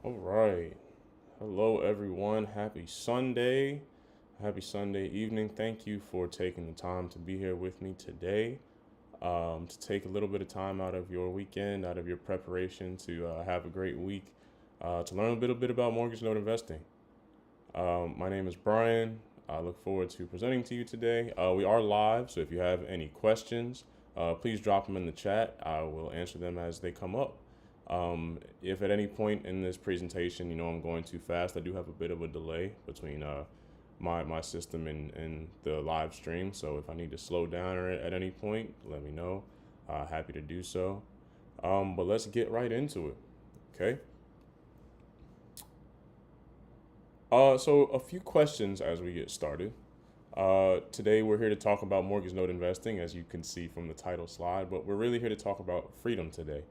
All right. Hello, everyone. Happy Sunday. Happy Sunday evening. Thank you for taking the time to be here with me today. To take a little bit of time out of your weekend, out of your preparation to have a great week, to learn a little bit about mortgage note investing. My name is Brian. I look forward to presenting to you today. We are live, so if you have any questions, please drop them in the chat. I will answer them as they come up. If at any point in this presentation, I'm going too fast, I do have a bit of a delay between my system and the live stream. So if I need to slow down or at any point, let me know. Happy to do so. But let's get right into it. Okay. So a few questions as we get started. Today we're here to talk about mortgage note investing, as you can see from the title slide, but we're really here to talk about freedom today,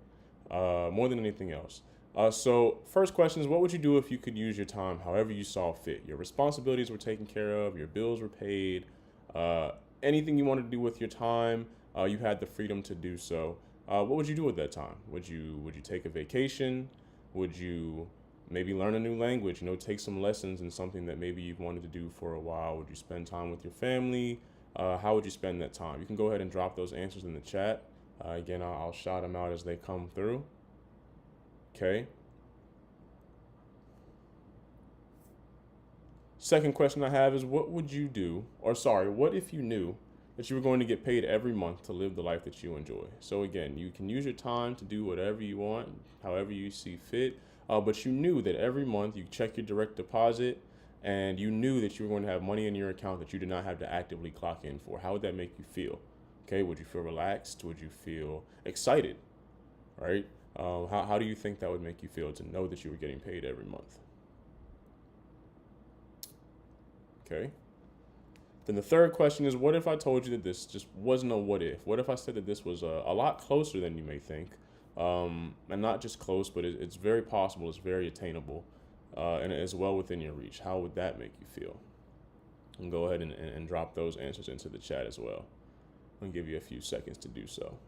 more than anything else. So first question is, what would you do if you could use your time however you saw fit? Your responsibilities were taken care of, your bills were paid, uh, anything you wanted to do with your time, you had the freedom to do so. What would you do at that time? Would you take a vacation? Would you maybe learn a new language? Take some lessons in something that maybe you've wanted to do for a while. Would you spend time with your family? How would you spend that time? You can go ahead and drop those answers in the chat. Again, I'll shout them out as they come through. Okay. Second question I have is, what would you do, or sorry, what if you knew that you were going to get paid every month to live the life that you enjoy? So again, you can use your time to do whatever you want, however you see fit, but you knew that every month you check your direct deposit and you knew that you were going to have money in your account that you did not have to actively clock in for. How would that make you feel? Okay, would you feel relaxed? Would you feel excited? Right? How do you think that would make you feel to know that you were getting paid every month? Okay. Then the third question is, what if I told you that this just wasn't a what if? What if I said that this was a lot closer than you may think? And not just close, but it's very possible, it's very attainable, and it's well within your reach. How would that make you feel? And go ahead and drop those answers into the chat as well. I'll give you a few seconds to do so.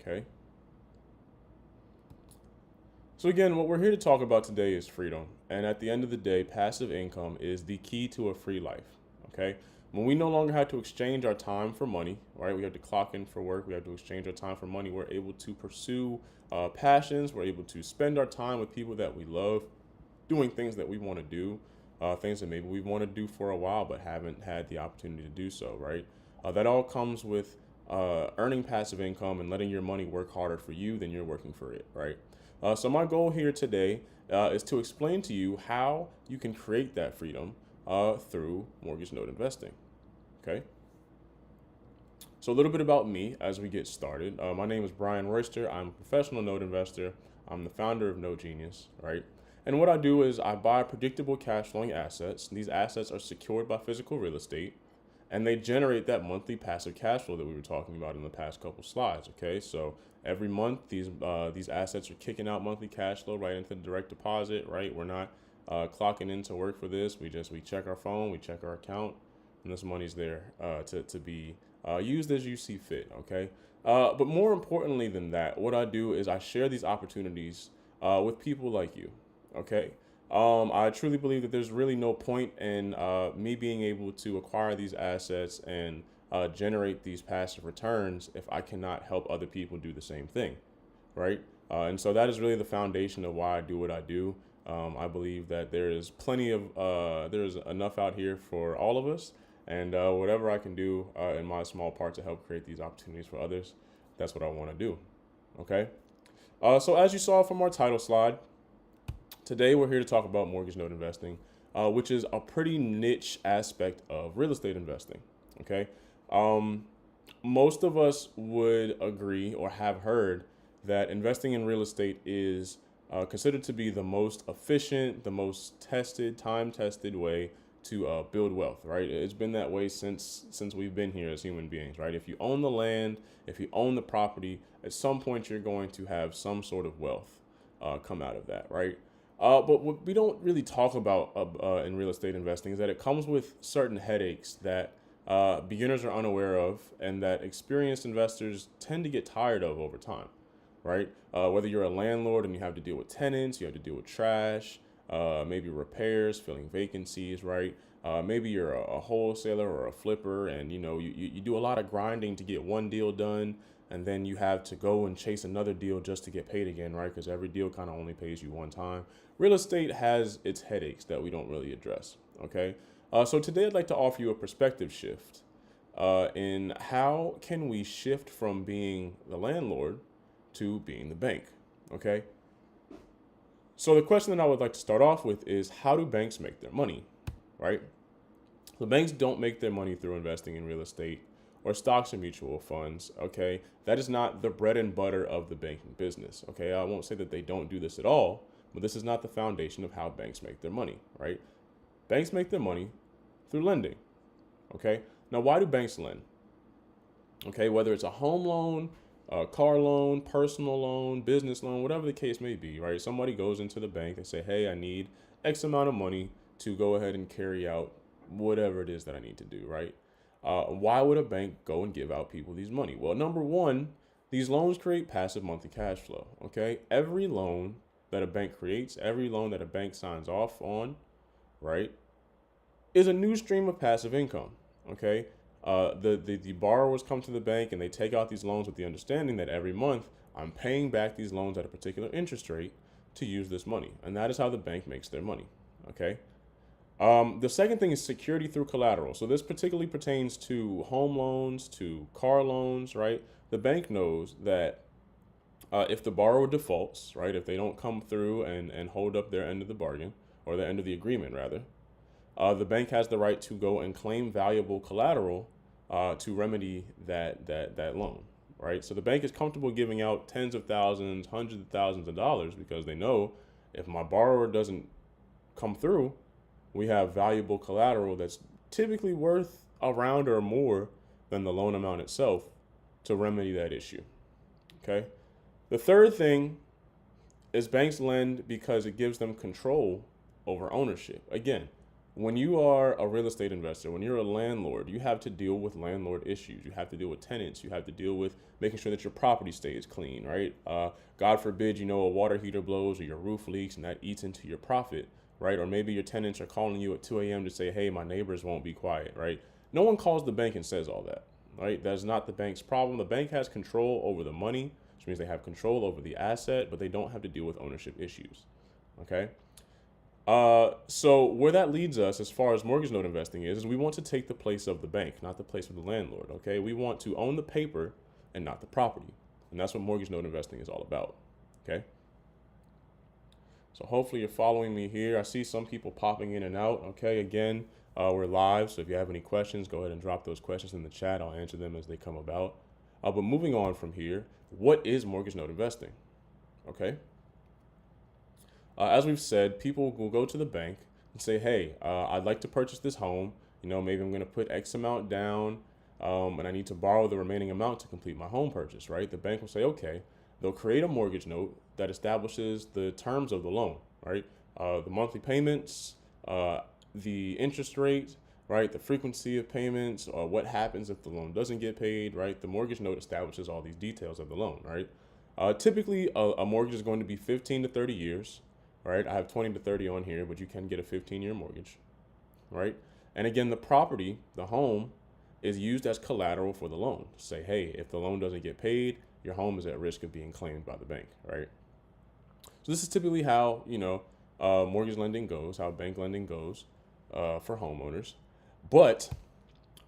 Okay. So again, what we're here to talk about today is freedom. And at the end of the day, passive income is the key to a free life. Okay. When we no longer have to exchange our time for money, right? We have to clock in for work. We have to exchange our time for money. We're able to pursue passions. We're able to spend our time with people that we love, doing things that we want to do, things that maybe we want to do for a while but haven't had the opportunity to do so, right? That all comes with earning passive income and letting your money work harder for you than you're working for it, right? So my goal here today is to explain to you how you can create that freedom through mortgage note investing. Okay. So a little bit about me as we get started. My name is Brian Royster. I'm a professional note investor. I'm the founder of Note Genius, right? And what I do is I buy predictable cash flowing assets. These assets are secured by physical real estate, and they generate that monthly passive cash flow that we were talking about in the past couple slides. Okay, so every month these assets are kicking out monthly cash flow right into the direct deposit. Right, we're not clocking in to work for this. We check our phone, we check our account, and this money's there to be used as you see fit. Okay, but more importantly than that, what I do is I share these opportunities with people like you. Okay. I truly believe that there's really no point in me being able to acquire these assets and generate these passive returns if I cannot help other people do the same thing, right? And so that is really the foundation of why I do what I do. I believe that there is there's enough out here for all of us, and whatever I can do in my small part to help create these opportunities for others, that's what I want to do. Okay. So as you saw from our title slide, today, we're here to talk about mortgage note investing, which is a pretty niche aspect of real estate investing. Okay. Um, Most of us would agree or have heard that investing in real estate is considered to be the most efficient, the most tested, time tested way to build wealth, right? It's been that way since we've been here as human beings, right? If you own the land, if you own the property, at some point you're going to have some sort of wealth come out of that, right? But what we don't really talk about in real estate investing is that it comes with certain headaches that beginners are unaware of and that experienced investors tend to get tired of over time, right? Whether you're a landlord and you have to deal with tenants, you have to deal with trash, maybe repairs, filling vacancies, right? Maybe you're a wholesaler or a flipper, and you do a lot of grinding to get one deal done, and then you have to go and chase another deal just to get paid again, right? Because every deal kind of only pays you one time. Real estate has its headaches that we don't really address. Okay, so today I'd like to offer you a perspective shift in how can we shift from being the landlord to being the bank. Okay, so the question that I would like to start off with is, how do banks make their money, right? The banks don't make their money through investing in real estate or stocks or mutual funds. Okay, that is not the bread and butter of the banking business. Okay, I won't say that they don't do this at all, but this is not the foundation of how banks make their money, right? Banks make their money through lending. Okay, now why do banks lend? Okay, whether it's a home loan, a car loan, personal loan, business loan, whatever the case may be, right? Somebody goes into the bank and say, hey, I need X amount of money to go ahead and carry out whatever it is that I need to do, right? Why would a bank go and give out people these money? Well, number one, these loans create passive monthly cash flow. Okay, every loan that a bank creates, every loan that a bank signs off on, right, is a new stream of passive income. Okay, the borrowers come to the bank and they take out these loans with the understanding that every month I'm paying back these loans at a particular interest rate to use this money, and that is how the bank makes their money. Okay. The second thing is security through collateral. So this particularly pertains to home loans, to car loans, right? The bank knows that if the borrower defaults, right, if they don't come through and hold up their end of the bargain, or the end of the agreement rather, the bank has the right to go and claim valuable collateral to remedy that loan, right? So the bank is comfortable giving out tens of thousands, hundreds of thousands of dollars because they know if my borrower doesn't come through, we have valuable collateral that's typically worth around or more than the loan amount itself to remedy that issue. Okay. The third thing is banks lend because it gives them control over ownership. Again, when you are a real estate investor, when you're a landlord, you have to deal with landlord issues. You have to deal with tenants. You have to deal with making sure that your property stays clean, right? God forbid, a water heater blows or your roof leaks and that eats into your profit, right? Or maybe your tenants are calling you at 2 a.m. to say, hey, my neighbors won't be quiet, right? No one calls the bank and says all that, right? That's not the bank's problem. The bank has control over the money, which means they have control over the asset, but they don't have to deal with ownership issues, okay? So where that leads us as far as mortgage note investing is we want to take the place of the bank, not the place of the landlord, okay? We want to own the paper and not the property. And that's what mortgage note investing is all about, okay? So hopefully you're following me here. I see some people popping in and out, okay? Again, we're live, so if you have any questions, go ahead and drop those questions in the chat. I'll answer them as they come about. But moving on from here, what is mortgage note investing, okay? As we've said, people will go to the bank and say, hey, I'd like to purchase this home. Maybe I'm going to put X amount down and I need to borrow the remaining amount to complete my home purchase, right? The bank will say, okay. They'll create a mortgage note that establishes the terms of the loan, right? The monthly payments, the interest rate, right? The frequency of payments, or what happens if the loan doesn't get paid, right? The mortgage note establishes all these details of the loan, right? Typically, a mortgage is going to be 15 to 30 years. Right, I have 20 to 30 on here, but you can get a 15-year mortgage, right? And again, the property, the home, is used as collateral for the loan. To say, hey, if the loan doesn't get paid, your home is at risk of being claimed by the bank, right? So this is typically how, mortgage lending goes, how bank lending goes for homeowners. But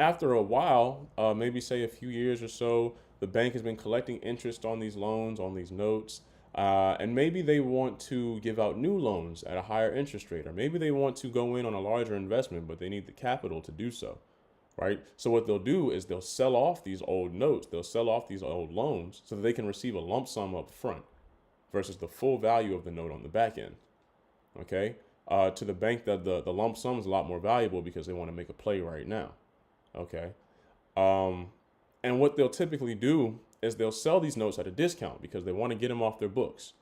after a while, maybe say a few years or so, the bank has been collecting interest on these loans, on these notes, and maybe they want to give out new loans at a higher interest rate, or maybe they want to go in on a larger investment, but they need the capital to do so, right? So what they'll do is they'll sell off these old notes, they'll sell off these old loans so that they can receive a lump sum up front versus the full value of the note on the back end, okay? To the bank, the lump sum is a lot more valuable because they want to make a play right now, okay? And what they'll typically do is they'll sell these notes at a discount because they want to get them off their books,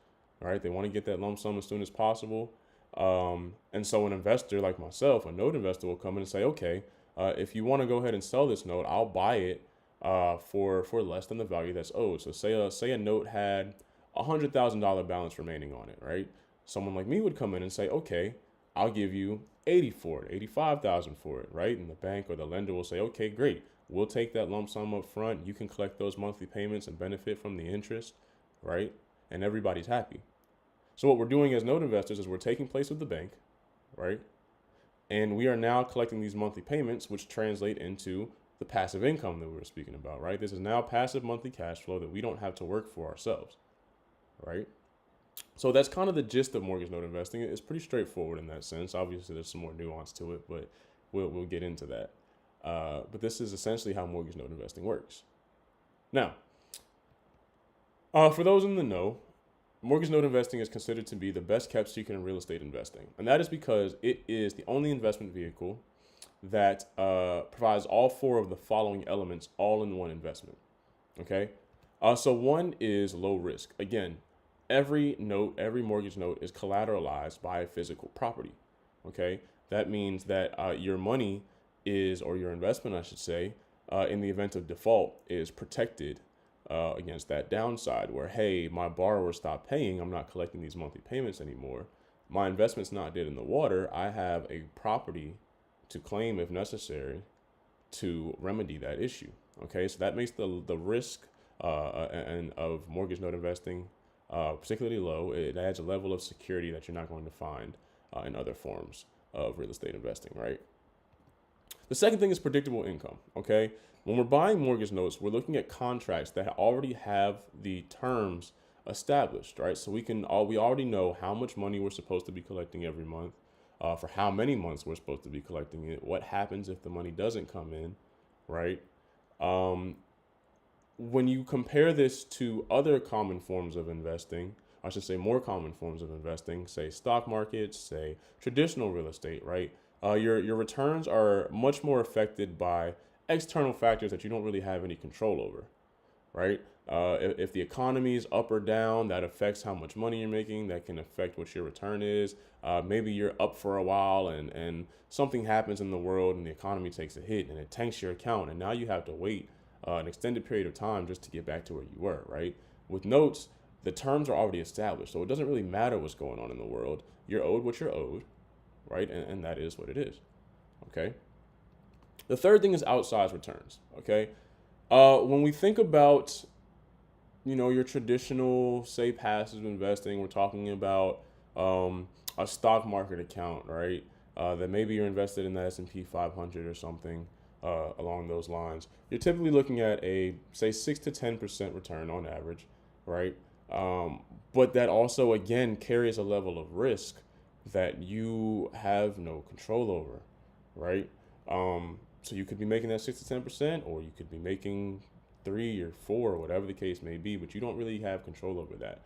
right? They want to get that lump sum as soon as possible. And so an investor like myself, a note investor, will come in and say, okay, if you want to go ahead and sell this note, I'll buy it for less than the value that's owed. So say a note had $100,000 balance remaining on it, right? Someone like me would come in and say, okay, I'll give you 80 for it, 85,000 for it, right? And the bank or the lender will say, okay, great. We'll take that lump sum up front. You can collect those monthly payments and benefit from the interest, right? And everybody's happy. So what we're doing as note investors is we're taking place with the bank, right? And we are now collecting these monthly payments, which translate into the passive income that we were speaking about, right? This is now passive monthly cash flow that we don't have to work for ourselves, right? So that's kind of the gist of mortgage note investing. It's pretty straightforward in that sense. Obviously, there's some more nuance to it, but we'll get into that. But this is essentially how mortgage note investing works. Now, for those in the know, mortgage note investing is considered to be the best kept secret in real estate investing. And that is because it is the only investment vehicle that provides all four of the following elements all in one investment. Okay. So one is low risk. Again, every mortgage note is collateralized by a physical property. Okay. That means that your money is, or your investment, I should say, in the event of default is protected against that downside where, hey, my borrower stopped paying, I'm not collecting these monthly payments anymore. My investment's not dead in the water. I have a property to claim if necessary to remedy that issue. Okay, so that makes the risk and of mortgage note investing particularly low. It adds a level of security that you're not going to find in other forms of real estate investing, right? The second thing is predictable income, okay? When we're buying mortgage notes, we're looking at contracts that already have the terms established, right? So we already know how much money we're supposed to be collecting every month, for how many months we're supposed to be collecting it, what happens if the money doesn't come in, right? When you compare this to other common forms of investing, I should say more common forms of investing, say stock markets, say traditional real estate, right? Your returns are much more affected by external factors that you don't really have any control over, right? If the economy is up or down, that affects how much money you're making. That can affect what your return is. Maybe you're up for a while and something happens in the world and the economy takes a hit and it tanks your account. And now you have to wait an extended period of time just to get back to where you were, right? With notes, the terms are already established. So it doesn't really matter what's going on in the world. You're owed what you're owed, right? And that is what it is, okay? The third thing is outsized returns, okay? When we think about, your traditional, say, passive investing, we're talking about a stock market account, right? That maybe you're invested in the S&P 500 or something along those lines. You're typically looking at a, say, 6 to 10% return on average, right? But that also, again, carries a level of risk that you have no control over, right? So you could be making that 6 to 10%, or you could be making 3 or 4, or whatever the case may be, but you don't really have control over that.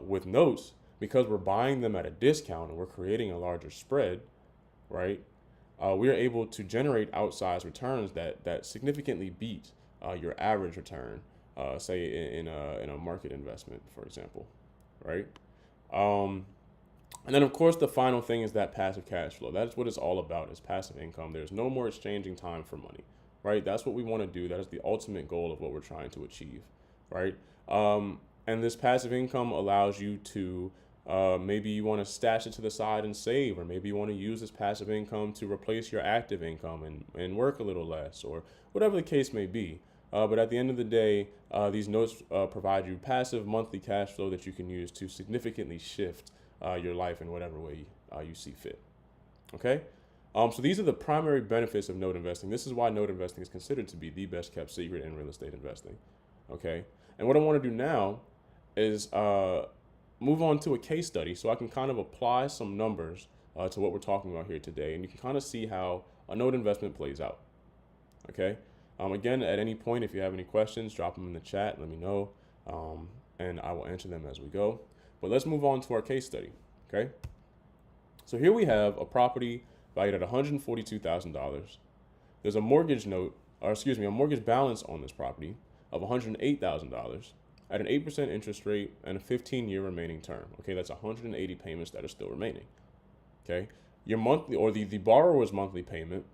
With notes, because we're buying them at a discount and we're creating a larger spread, right? We are able to generate outsized returns that significantly beat your average return, say in a market investment, for example, right? And then, of course, the final thing is that passive cash flow. That's what it's all about, is passive income. There's no more exchanging time for money, right? That's what we want to do. That is the ultimate goal of what we're trying to achieve, right? And this passive income allows you to, maybe you want to stash it to the side and save, or maybe you want to use this passive income to replace your active income and work a little less, or whatever the case may be. But at the end of the day, these notes provide you passive monthly cash flow that you can use to significantly shift your life in whatever way you see fit. Okay? So these are the primary benefits of note investing. This is why note investing is considered to be the best kept secret in real estate investing. Okay? And what I want to do now is move on to a case study so I can kind of apply some numbers to what we're talking about here today. And you can kind of see how a note investment plays out. Okay? Again, at any point, if you have any questions, drop them in the chat. Let me know, and I will answer them as we go. But let's move on to our case study, okay? So here we have a property valued at $142,000. There's a mortgage balance on this property of $108,000 at an 8% interest rate and a 15-year remaining term. Okay, that's 180 payments that are still remaining. Okay, your monthly, or the borrower's monthly payment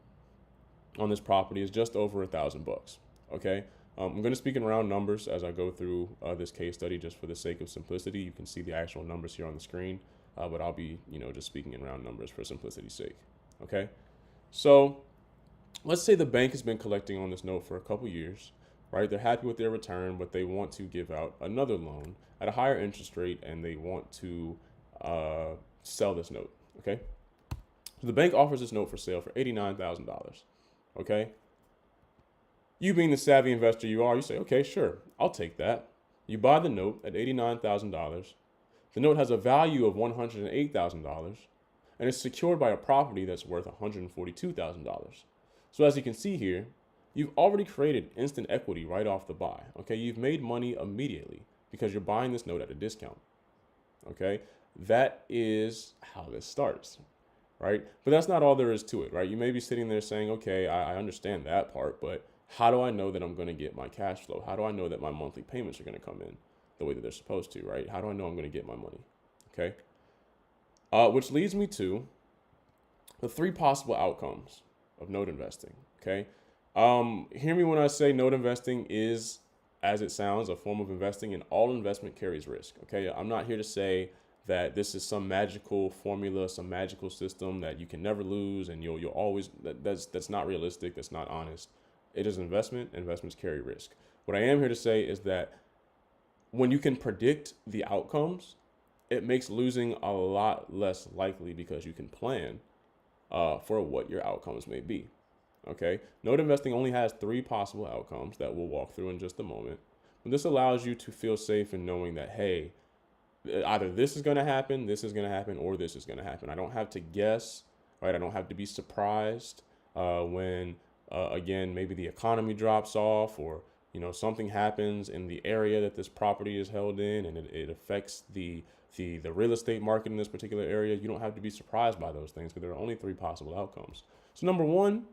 on this property is just over $1,000. Okay, I'm going to speak in round numbers as I go through this case study, just for the sake of simplicity. You can see the actual numbers here on the screen, but I'll be, just speaking in round numbers for simplicity's sake. Okay, so let's say the bank has been collecting on this note for a couple years, right? They're happy with their return, but they want to give out another loan at a higher interest rate, and they want to sell this note. Okay, so the bank offers this note for sale for $89,000. Okay. You being the savvy investor you are, you say, okay, sure, I'll take that. You buy the note at $89,000. The note has a value of $108,000 and is secured by a property that's worth $142,000. So as you can see here, you've already created instant equity right off the buy. Okay, you've made money immediately because you're buying this note at a discount. Okay, that is how this starts, right? But that's not all there is to it, right? You may be sitting there saying, okay, I understand that part, but how do I know that I'm going to get my cash flow? How do I know that my monthly payments are going to come in the way that they're supposed to, right? How do I know I'm going to get my money? Okay. Which leads me to the three possible outcomes of note investing. Okay. Hear me when I say note investing is, as it sounds, a form of investing, and all investment carries risk. Okay. I'm not here to say that this is some magical formula, some magical system that you can never lose and you'll always, that's not realistic. That's not honest. It is an investment. Investments carry risk. What I am here to say is that when you can predict the outcomes, it makes losing a lot less likely because you can plan for what your outcomes may be. Okay. Note investing only has three possible outcomes that we'll walk through in just a moment. But this allows you to feel safe in knowing that, hey, either this is going to happen, or this is going to happen. I don't have to guess, right? I don't have to be surprised when again, maybe the economy drops off, or something happens in the area that this property is held in, and it affects the real estate market in this particular area. You don't have to be surprised by those things, because there are only three possible outcomes. So number one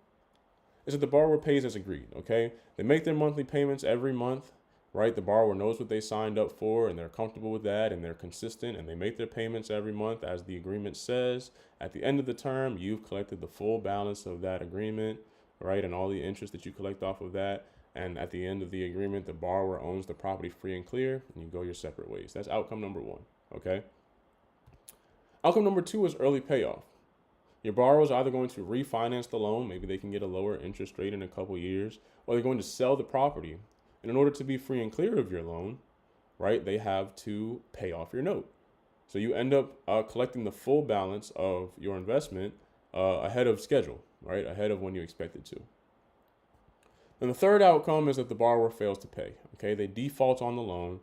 is that the borrower pays as agreed. Okay, they make their monthly payments every month, right? The borrower knows what they signed up for, and they're comfortable with that, and they're consistent, and they make their payments every month as the agreement says. At the end of the term, you've collected the full balance of that agreement, right? And all the interest that you collect off of that. And at the end of the agreement, the borrower owns the property free and clear, and you go your separate ways. That's outcome number one. Okay. Outcome number two is early payoff. Your borrower is either going to refinance the loan, maybe they can get a lower interest rate in a couple years, or they're going to sell the property. And in order to be free and clear of your loan, right, they have to pay off your note. So you end up collecting the full balance of your investment ahead of schedule, right, ahead of when you expected to. And the third outcome is that the borrower fails to pay. Okay, they default on the loan,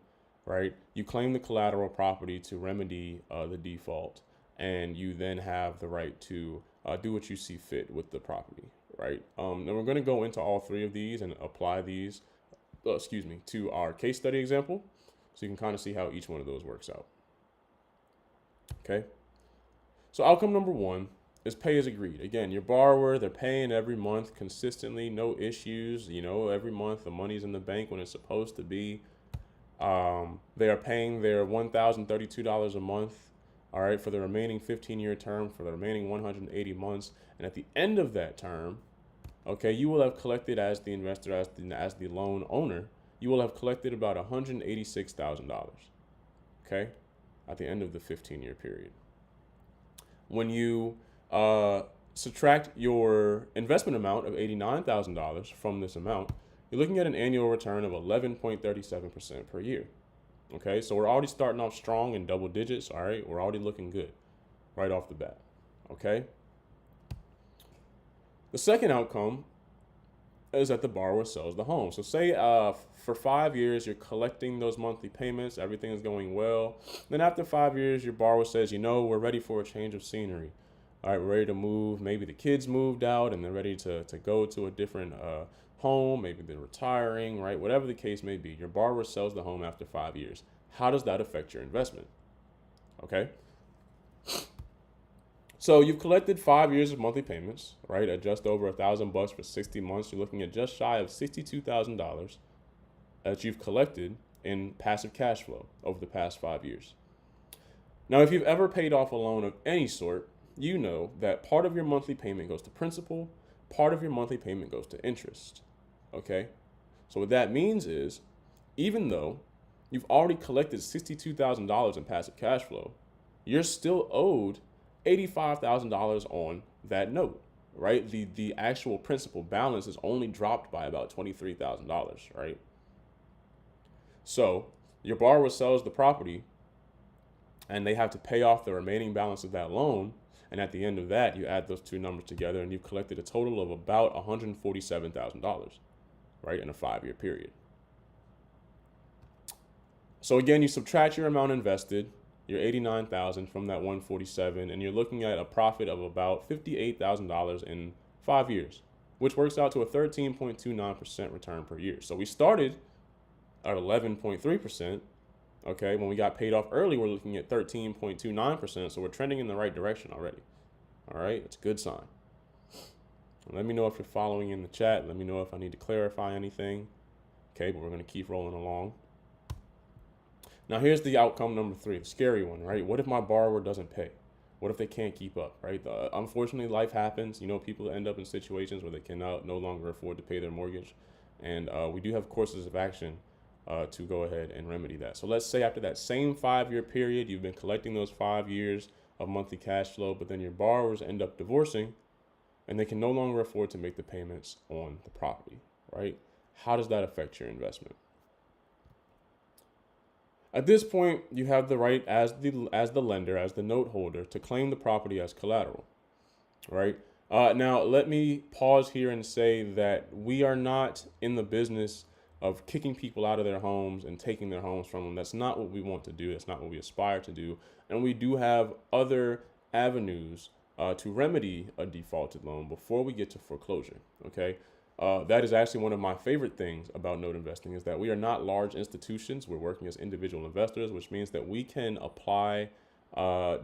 right? You claim the collateral property to remedy the default, and you then have the right to do what you see fit with the property, right? And we're going to go into all three of these and apply these, to our case study example, so you can kind of see how each one of those works out. Okay, so outcome number one is pay as agreed. Again, your borrower, they're paying every month consistently, no issues. Every month the money's in the bank when it's supposed to be. They are paying their $1,032 a month, all right, for the remaining 15-year term, for the remaining 180 months. And at the end of that term, okay, you will have collected, as the investor, as the loan owner, you will have collected about $186,000, okay, at the end of the 15-year period. When you subtract your investment amount of $89,000 from this amount, you're looking at an annual return of 11.37% per year. Okay, so we're already starting off strong in double digits. All right, we're already looking good right off the bat. Okay. The second outcome is that the borrower sells the home. So say for 5 years, you're collecting those monthly payments, everything is going well. Then after 5 years, your borrower says, we're ready for a change of scenery. All right, we're ready to move. Maybe the kids moved out and they're ready to go to a different home. Maybe they're retiring, right? Whatever the case may be, your borrower sells the home after 5 years. How does that affect your investment? Okay. So you've collected 5 years of monthly payments, right? At just over $1,000 for 60 months. You're looking at just shy of $62,000 that you've collected in passive cash flow over the past 5 years. Now, if you've ever paid off a loan of any sort, you know that part of your monthly payment goes to principal, part of your monthly payment goes to interest. Okay? So what that means is, even though you've already collected $62,000 in passive cash flow, you're still owed $85,000 on that note, right? The actual principal balance is only dropped by about $23,000, right? So your borrower sells the property and they have to pay off the remaining balance of that loan. And at the end of that, you add those two numbers together and you've collected a total of about $147,000, right, in a 5-year period. So again, you subtract your amount invested, your $89,000 from that $147,000, and you're looking at a profit of about $58,000 in 5 years, which works out to a 13.29% return per year. So we started at 11.3%. Okay, when we got paid off early, we're looking at 13.29%. So we're trending in the right direction already. All right, it's a good sign. Let me know if you're following in the chat. Let me know if I need to clarify anything. Okay, but we're going to keep rolling along. Now here's the outcome number 3, the scary one, right? What if my borrower doesn't pay? What if they can't keep up, right? Unfortunately, life happens. You know, people end up in situations where they can no longer afford to pay their mortgage. And we do have courses of action to go ahead and remedy that. So let's say after that same 5-year period, you've been collecting those 5 years of monthly cash flow, but then your borrowers end up divorcing and they can no longer afford to make the payments on the property, right? How does that affect your investment? At this point, you have the right as the lender, as the note holder, to claim the property as collateral, right? Now, let me pause here and say that we are not in the business of kicking people out of their homes and taking their homes from them. That's not what we want to do. That's not what we aspire to do. And we do have other avenues to remedy a defaulted loan before we get to foreclosure, okay? That is actually one of my favorite things about note investing, is that we are not large institutions. We're working as individual investors, which means that we can apply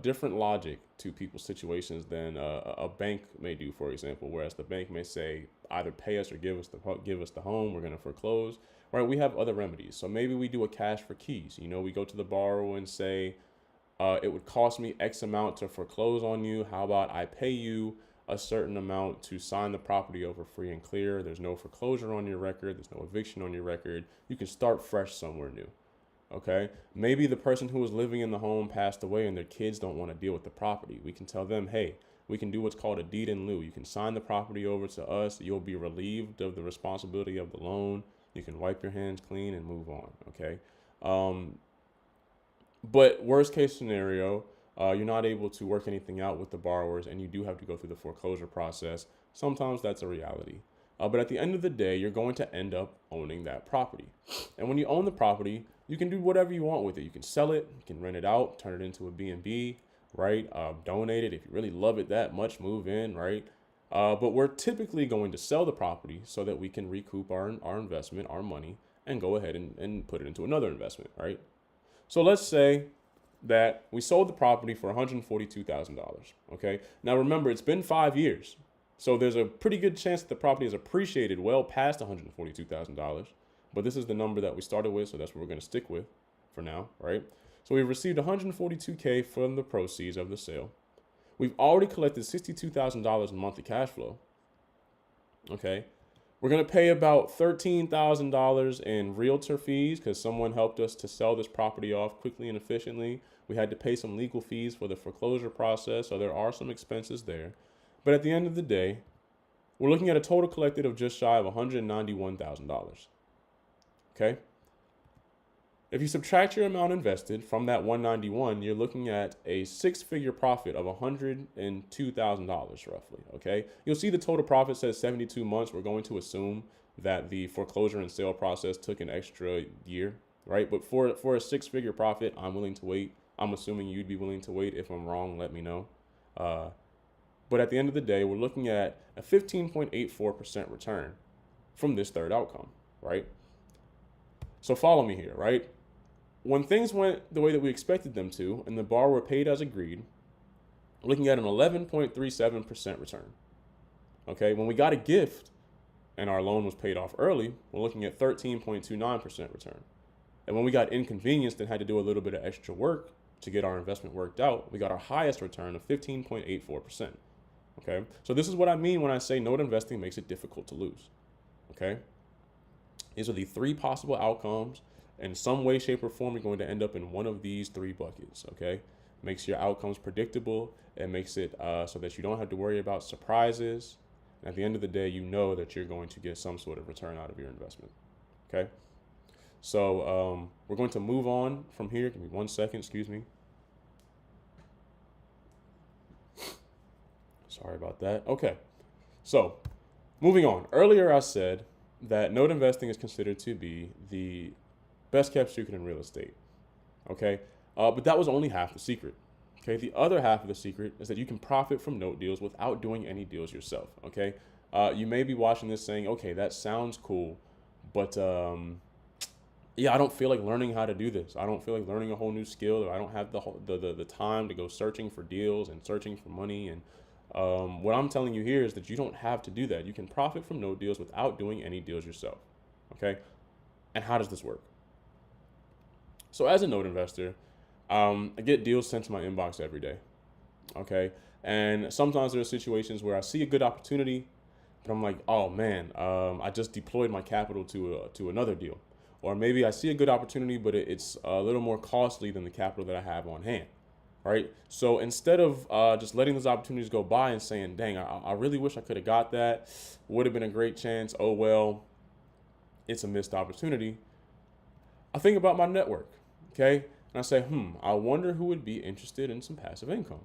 different logic to people's situations than a bank may do, for example, whereas the bank may say either pay us or give us the home, we're going to foreclose, right? We have other remedies. So maybe we do a cash for keys. You know, we go to the borrower and say, it would cost me X amount to foreclose on you. How about I pay you a certain amount to sign the property over free and clear? There's no foreclosure on your record. There's no eviction on your record. You can start fresh somewhere new. Okay, maybe the person who was living in the home passed away and their kids don't want to deal with the property. We can tell them, hey, we can do what's called a deed in lieu. You can sign the property over to us. You'll be relieved of the responsibility of the loan. You can wipe your hands clean and move on. Okay. But worst case scenario, you're not able to work anything out with the borrowers and you do have to go through the foreclosure process. Sometimes that's a reality. But at the end of the day, you're going to end up owning that property. And when you own the property, you can do whatever you want with it. You can sell it, you can rent it out, turn it into a B&B, right? Donate it if you really love it that much, move in, right? But we're typically going to sell the property so that we can recoup our investment, our money, and go ahead and put it into another investment, right? So let's say that we sold the property for $142,000, okay? Now remember, it's been 5 years. So there's a pretty good chance that the property is appreciated well past $142,000. But this is the number that we started with, so that's what we're going to stick with for now, right? So we've received $142K from the proceeds of the sale. We've already collected $62,000 in monthly cash flow. Okay. We're going to pay about $13,000 in realtor fees because someone helped us to sell this property off quickly and efficiently. We had to pay some legal fees for the foreclosure process, so there are some expenses there. But at the end of the day, we're looking at a total collected of just shy of $191,000. Okay. If you subtract your amount invested from that 191, you're looking at a 6-figure profit of $102,000 roughly. Okay. You'll see the total profit says 72 months. We're going to assume that the foreclosure and sale process took an extra year, right? But for a 6-figure profit, I'm willing to wait. I'm assuming you'd be willing to wait. If I'm wrong, let me know. But at the end of the day, we're looking at a 15.84% return from this third outcome, right? So follow me here, right? When things went the way that we expected them to, and the borrower paid as agreed, we're looking at an 11.37% return. Okay, when we got a gift and our loan was paid off early, we're looking at 13.29% return. And when we got inconvenienced and had to do a little bit of extra work to get our investment worked out, we got our highest return of 15.84%. Okay, so this is what I mean when I say note investing makes it difficult to lose. Okay. These are the three possible outcomes. In some way, shape, or form, you're going to end up in one of these three buckets, okay? Makes your outcomes predictable. It makes it so that you don't have to worry about surprises. And at the end of the day, you know that you're going to get some sort of return out of your investment, okay? So we're going to move on from here. Give me 1 second, excuse me. Sorry about that. Okay, so moving on. Earlier I said that note investing is considered to be the best kept secret in real estate. Okay, but that was only half the secret. Okay, the other half of the secret is that you can profit from note deals without doing any deals yourself. Okay, you may be watching this saying, okay, that sounds cool, but yeah, I don't feel like learning how to do this. I don't feel like learning a whole new skill, or I don't have the time to go searching for deals and searching for money. And what I'm telling you here is that you don't have to do that. You can profit from note deals without doing any deals yourself. Okay, and how does this work? So as a note investor, I get deals sent to my inbox every day. Okay, and sometimes there are situations where I see a good opportunity, but I'm like, oh man, I just deployed my capital to another deal, or maybe I see a good opportunity, but it's a little more costly than the capital that I have on hand. Right. So instead of just letting those opportunities go by and saying, dang, I really wish I could have got that, would have been a great chance. Oh, well, it's a missed opportunity. I think about my network. Okay. And I say, I wonder who would be interested in some passive income.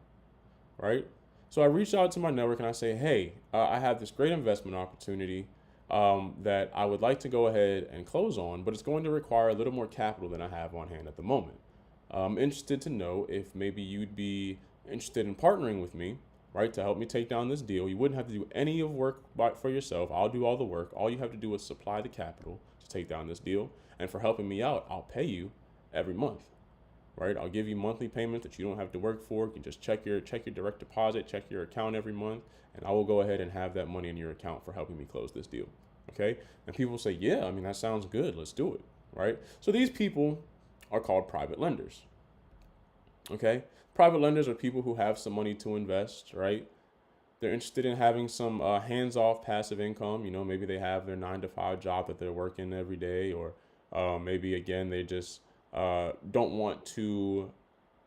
Right. So I reach out to my network and I say, hey, I have this great investment opportunity that I would like to go ahead and close on, but it's going to require a little more capital than I have on hand at the moment. I'm interested to know if maybe you'd be interested in partnering with me, right, to help me take down this deal. You wouldn't have to do any of work for yourself. I'll do all the work. All you have to do is supply the capital to take down this deal. And for helping me out, I'll pay you every month, right? I'll give you monthly payments that you don't have to work for. You can just check your direct deposit, check your account every month, and I will go ahead and have that money in your account for helping me close this deal, okay? And people say, yeah, I mean, that sounds good. Let's do it, right? So these people are called private lenders. Okay? Private lenders are people who have some money to invest, right? They're interested in having some hands-off passive income. You know, maybe they have their 9 to 5 job that they're working every day, or maybe again they just don't want to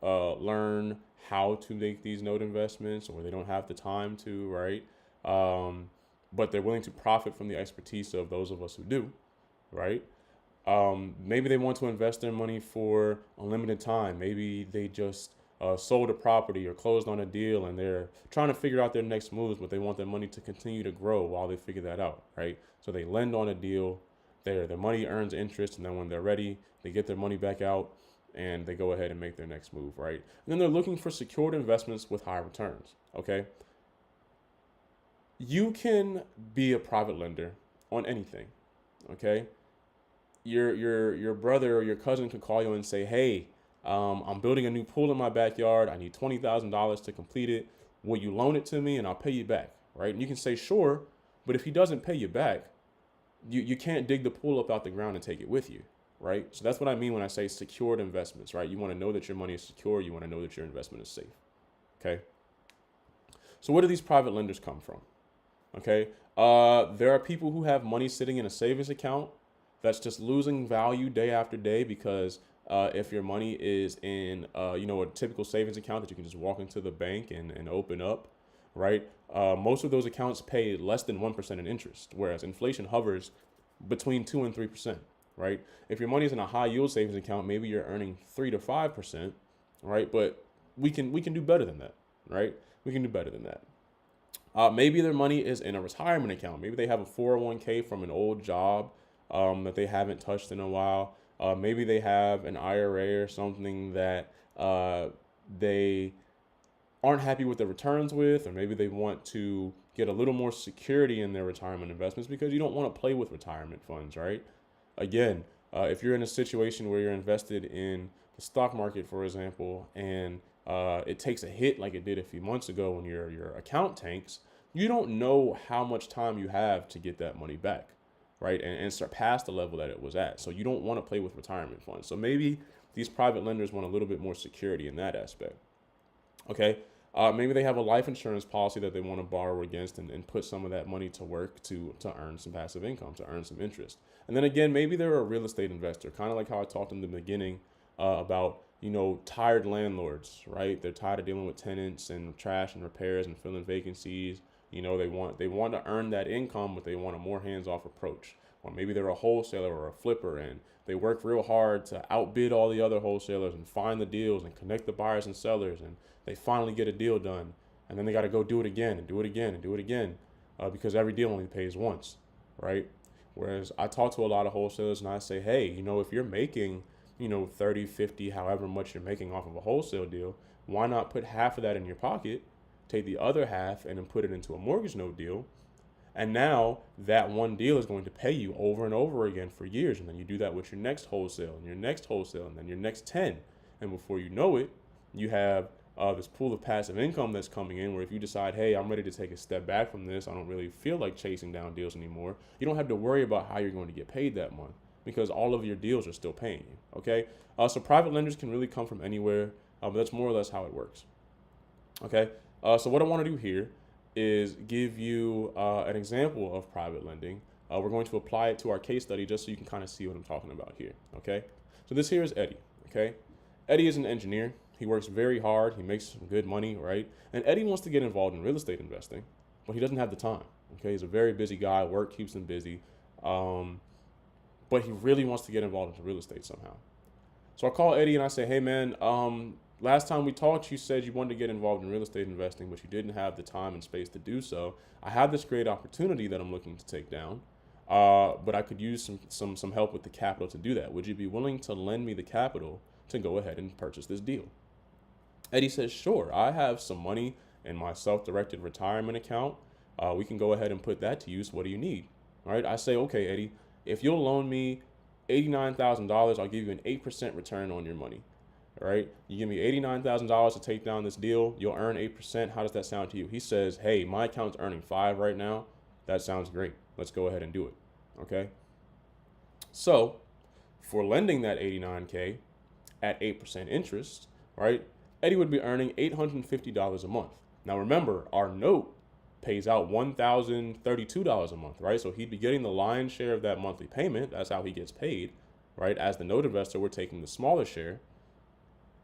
learn how to make these note investments, or they don't have the time to, right? But they're willing to profit from the expertise of those of us who do, right? Maybe they want to invest their money for a limited time. Maybe they just sold a property or closed on a deal and they're trying to figure out their next moves, but they want their money to continue to grow while they figure that out, right? So they lend on a deal, their money earns interest, and then when they're ready, they get their money back out and they go ahead and make their next move, right? And then they're looking for secured investments with high returns, okay? You can be a private lender on anything, okay? Your brother or your cousin could call you and say, hey, I'm building a new pool in my backyard. I need $20,000 to complete it. Will you loan it to me and I'll pay you back, right? And you can say sure, but if he doesn't pay you back, you can't dig the pool up out the ground and take it with you, right? So that's what I mean when I say secured investments, right? You want to know that your money is secure. You want to know that your investment is safe, okay? So where do these private lenders come from? Okay, there are people who have money sitting in a savings account that's just losing value day after day because if your money is in a typical savings account that you can just walk into the bank and open up, right? Most of those accounts pay less than 1% in interest, whereas inflation hovers between 2 and 3%, right? If your money is in a high yield savings account, maybe you're earning 3 to 5%, right? But we can do better than that, right? We can do better than that. Maybe their money is in a retirement account. Maybe they have a 401k from an old job that they haven't touched in a while. Maybe they have an IRA or something that they aren't happy with the returns with, or maybe they want to get a little more security in their retirement investments because you don't want to play with retirement funds, right? Again, if you're in a situation where you're invested in the stock market, for example, and it takes a hit like it did a few months ago when your account tanks, you don't know how much time you have to get that money back, right? And surpass the level that it was at. So you don't want to play with retirement funds. So maybe these private lenders want a little bit more security in that aspect. Okay. Maybe they have a life insurance policy that they want to borrow against and put some of that money to work to earn some passive income, to earn some interest. And then again, maybe they're a real estate investor, kind of like how I talked in the beginning about, tired landlords, right? They're tired of dealing with tenants and trash and repairs and filling vacancies. They want to earn that income, but they want a more hands-off approach. Or maybe they're a wholesaler or a flipper and they work real hard to outbid all the other wholesalers and find the deals and connect the buyers and sellers, and they finally get a deal done, and then they got to go do it again and do it again and do it again, because every deal only pays once, right? Whereas I talk to a lot of wholesalers and I say, hey, if you're making 30, 50, however much you're making off of a wholesale deal, why not put half of that in your pocket, take the other half and then put it into a mortgage note deal, and now that one deal is going to pay you over and over again for years. And then you do that with your next wholesale and your next wholesale and then your next 10. And before you know it, you have this pool of passive income that's coming in where if you decide, hey, I'm ready to take a step back from this, I don't really feel like chasing down deals anymore, you don't have to worry about how you're going to get paid that month because all of your deals are still paying you, okay? So private lenders can really come from anywhere, but that's more or less how it works, okay? So what I want to do here is give you an example of private lending. We're going to apply it to our case study just so you can kind of see what I'm talking about here, okay? So this here is Eddie, okay? Eddie is an engineer. He works very hard. He makes some good money, right? And Eddie wants to get involved in real estate investing, but he doesn't have the time, okay? He's a very busy guy. Work keeps him busy, but he really wants to get involved into real estate somehow. So I call Eddie and I say, hey, man, last time we talked, you said you wanted to get involved in real estate investing, but you didn't have the time and space to do so. I have this great opportunity that I'm looking to take down, but I could use some help with the capital to do that. Would you be willing to lend me the capital to go ahead and purchase this deal? Eddie says, sure, I have some money in my self-directed retirement account. We can go ahead and put that to use. What do you need? All right. I say, okay, Eddie, if you'll loan me $89,000, I'll give you an 8% return on your money. All right. You give me $89,000 to take down this deal. You'll earn 8%. How does that sound to you? He says, hey, my account's earning 5 right now. That sounds great. Let's go ahead and do it. Okay. So for lending that 89K at 8% interest, right, Eddie would be earning $850 a month. Now remember, our note pays out $1,032 a month, right? So he'd be getting the lion's share of that monthly payment. That's how he gets paid, right? As the note investor, we're taking the smaller share.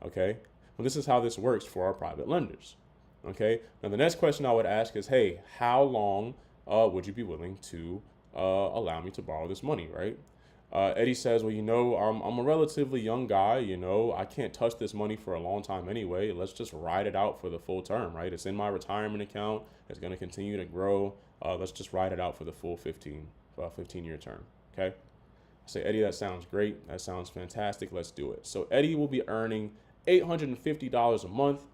Okay. Well, this is how this works for our private lenders. Okay. Now, the next question I would ask is, hey, how long would you be willing to allow me to borrow this money, right? Eddie says, well, I'm a relatively young guy, I can't touch this money for a long time anyway. Let's just ride it out for the full term, right? It's in my retirement account. It's going to continue to grow. Let's just ride it out for the full 15-year term. Okay. I say, Eddie, that sounds great. That sounds fantastic. Let's do it. So Eddie will be earning $850 a month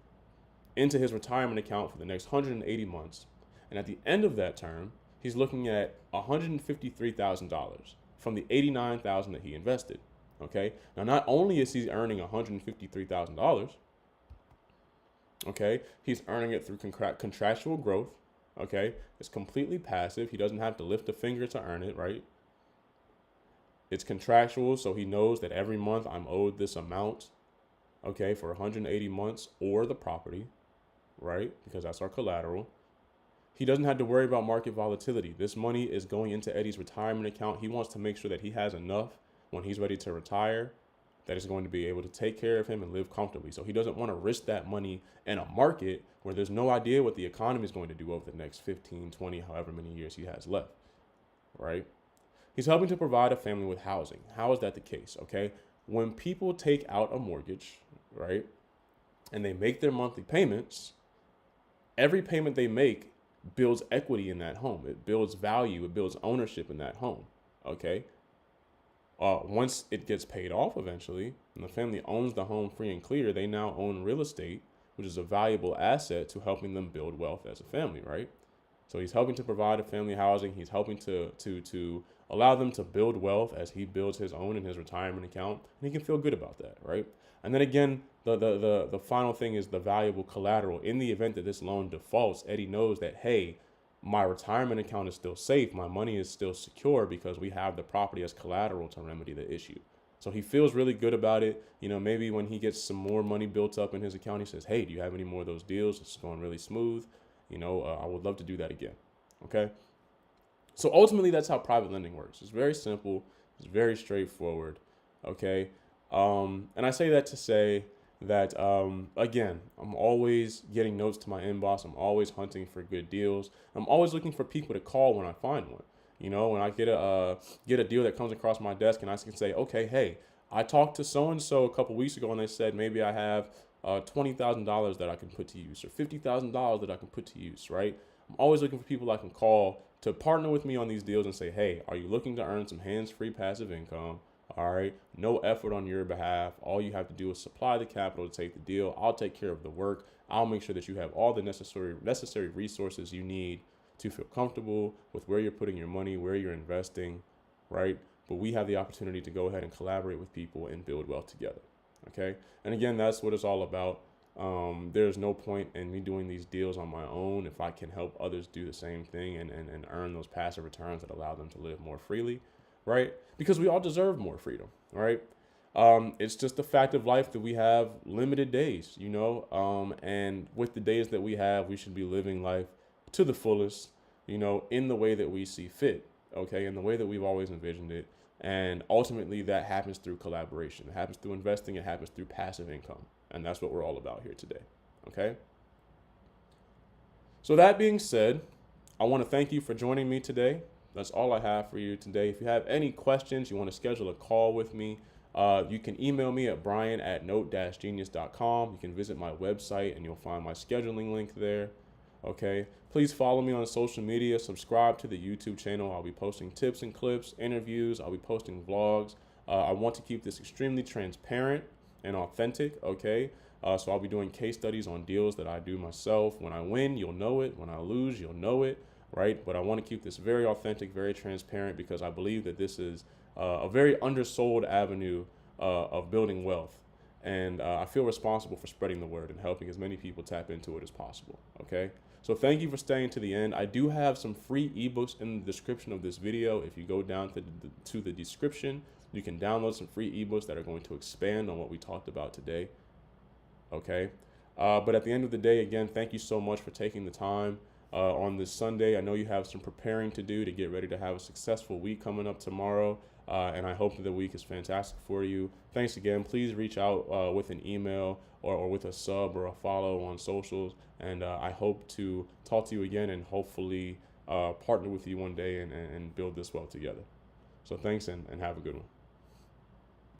into his retirement account for the next 180 months. And at the end of that term, he's looking at $153,000 from the $89,000 that he invested. Okay. Now, not only is he earning $153,000, okay, he's earning it through contractual growth. Okay. It's completely passive. He doesn't have to lift a finger to earn it, right? It's contractual, so he knows that every month I'm owed this amount, okay, for 180 months or the property, right? Because that's our collateral. He doesn't have to worry about market volatility. This money is going into Eddie's retirement account. He wants to make sure that he has enough when he's ready to retire that is going to be able to take care of him and live comfortably. So he doesn't want to risk that money in a market where there's no idea what the economy is going to do over the next 15, 20, however many years he has left, right? He's helping to provide a family with housing. How is that the case? Okay. When people take out a mortgage, right, and they make their monthly payments, every payment they make builds equity in that home. It builds value. It builds ownership in that home. Okay. Once it gets paid off eventually, and the family owns the home free and clear, they now own real estate, which is a valuable asset to helping them build wealth as a family, right? So he's helping to provide a family housing. He's helping to allow them to build wealth as he builds his own in his retirement account. And he can feel good about that, right? And then again, the final thing is the valuable collateral. In the event that this loan defaults, Eddie knows that, hey, my retirement account is still safe. My money is still secure because we have the property as collateral to remedy the issue. So he feels really good about it. You know, maybe when he gets some more money built up in his account, he says, hey, do you have any more of those deals? It's going really smooth. You know, I would love to do that again. Okay. So ultimately, that's how private lending works. It's very simple. It's very straightforward. Okay. And I say that to say that, again, I'm always getting notes to my inbox. I'm always hunting for good deals. I'm always looking for people to call when I find one. You know, when I get a deal that comes across my desk, and I can say, okay, hey, I talked to so and so a couple weeks ago, and they said maybe I have $20,000 that I can put to use, or $50,000 that I can put to use. Right? I'm always looking for people I can call to partner with me on these deals and say, hey, are you looking to earn some hands-free passive income? All right, no effort on your behalf. All you have to do is supply the capital to take the deal. I'll take care of the work. I'll make sure that you have all the necessary resources you need to feel comfortable with where you're putting your money, where you're investing, right? But we have the opportunity to go ahead and collaborate with people and build wealth together, okay? And again, that's what it's all about. There's no point in me doing these deals on my own if I can help others do the same thing and earn those passive returns that allow them to live more freely, right? Because we all deserve more freedom, right? It's just the fact of life that we have limited days, you know, and with the days that we have, we should be living life to the fullest, you know, in the way that we see fit, okay, in the way that we've always envisioned it. And ultimately, that happens through collaboration. It happens through investing. It happens through passive income. And that's what we're all about here today, okay? So that being said, I want to thank you for joining me today. That's all I have for you today. If you have any questions, you want to schedule a call with me, you can email me at brian@note-genius.com. You can visit my website and you'll find my scheduling link there. Okay. Please follow me on social media. Subscribe to the YouTube channel. I'll be posting tips and clips, interviews. I'll be posting vlogs. I want to keep this extremely transparent and authentic. Okay. So I'll be doing case studies on deals that I do myself. When I win, you'll know it. When I lose, you'll know it. Right. But I want to keep this very authentic, very transparent, because I believe that this is a very undersold avenue of building wealth. And I feel responsible for spreading the word and helping as many people tap into it as possible. Okay. So thank you for staying to the end. I do have some free ebooks in the description of this video. If you go down to the description, you can download some free ebooks that are going to expand on what we talked about today. Okay. But at the end of the day, again, thank you so much for taking the time on this Sunday. I know you have some preparing to do to get ready to have a successful week coming up tomorrow. And I hope that the week is fantastic for you. Thanks again. Please reach out with an email or with a sub or a follow on socials. And I hope to talk to you again and hopefully partner with you one day and build this wealth together. So thanks and have a good one.